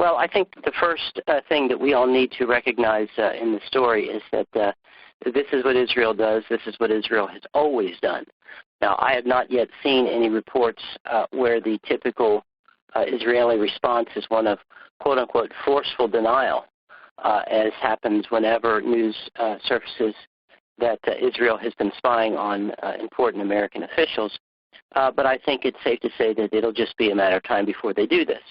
Well, I think the first thing that we all need to recognize in the story is that this is what Israel does. This is what Israel has always done. Now, I have not yet seen any reports where the typical Israeli response is one of, quote-unquote, forceful denial, as happens whenever news surfaces that Israel has been spying on important American officials. But I think it's safe to say that it'll just be a matter of time before they do this.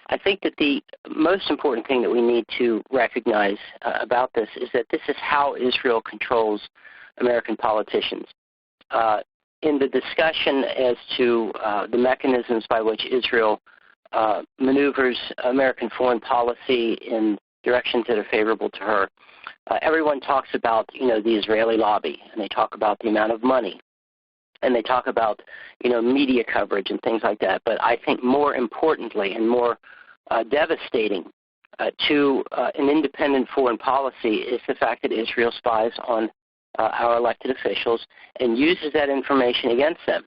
I think that the most important thing that we need to recognize about this is that this is how Israel controls American politicians. In the discussion as to the mechanisms by which Israel maneuvers American foreign policy in directions that are favorable to her, everyone talks about, the Israeli lobby, and they talk about the amount of money, and they talk about, media coverage and things like that. But I think more importantly and more devastating to an independent foreign policy is the fact that Israel spies on our elected officials and uses that information against them,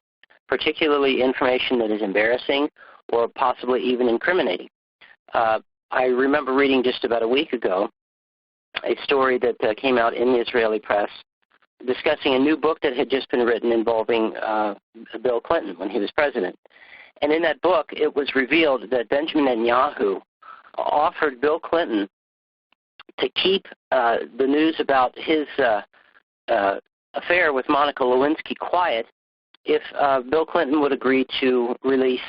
particularly information that is embarrassing or possibly even incriminating. I remember reading just about a week ago a story that came out in the Israeli press discussing a new book that had just been written involving Bill Clinton when he was president. And in that book, it was revealed that Benjamin Netanyahu offered Bill Clinton to keep the news about his affair with Monica Lewinsky quiet if Bill Clinton would agree to release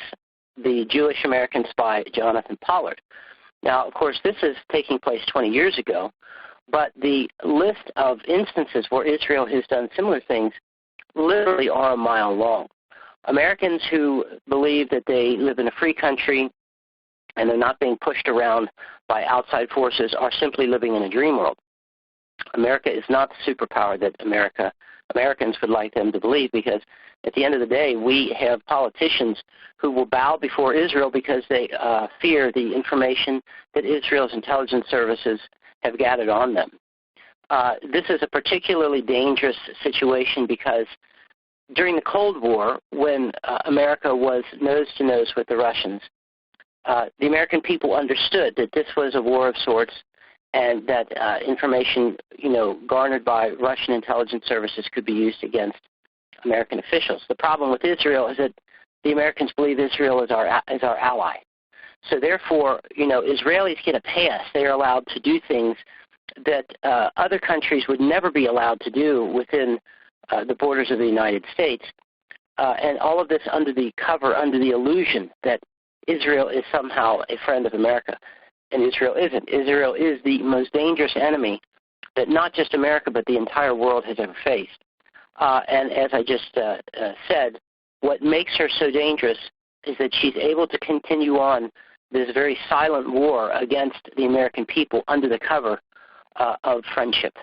the Jewish-American spy Jonathan Pollard. Now, of course, this is taking place 20 years ago, but the list of instances where Israel has done similar things literally are a mile long. Americans who believe that they live in a free country and they're not being pushed around by outside forces are simply living in a dream world. America is not the superpower that Americans would like them to believe, because at the end of the day, we have politicians who will bow before Israel because they fear the information that Israel's intelligence services have gathered on them. This is a particularly dangerous situation because during the Cold War, when America was nose-to-nose with the Russians, the American people understood that this was a war of sorts and that information, garnered by Russian intelligence services could be used against American officials. The problem with Israel is that the Americans believe Israel is our ally. So therefore, Israelis get a pass. They are allowed to do things that other countries would never be allowed to do within the borders of the United States. And all of this under the illusion that Israel is somehow a friend of America. And Israel isn't. Israel is the most dangerous enemy that not just America but the entire world has ever faced. And as I just said, what makes her so dangerous is that she's able to continue on this very silent war against the American people under the cover of friendship.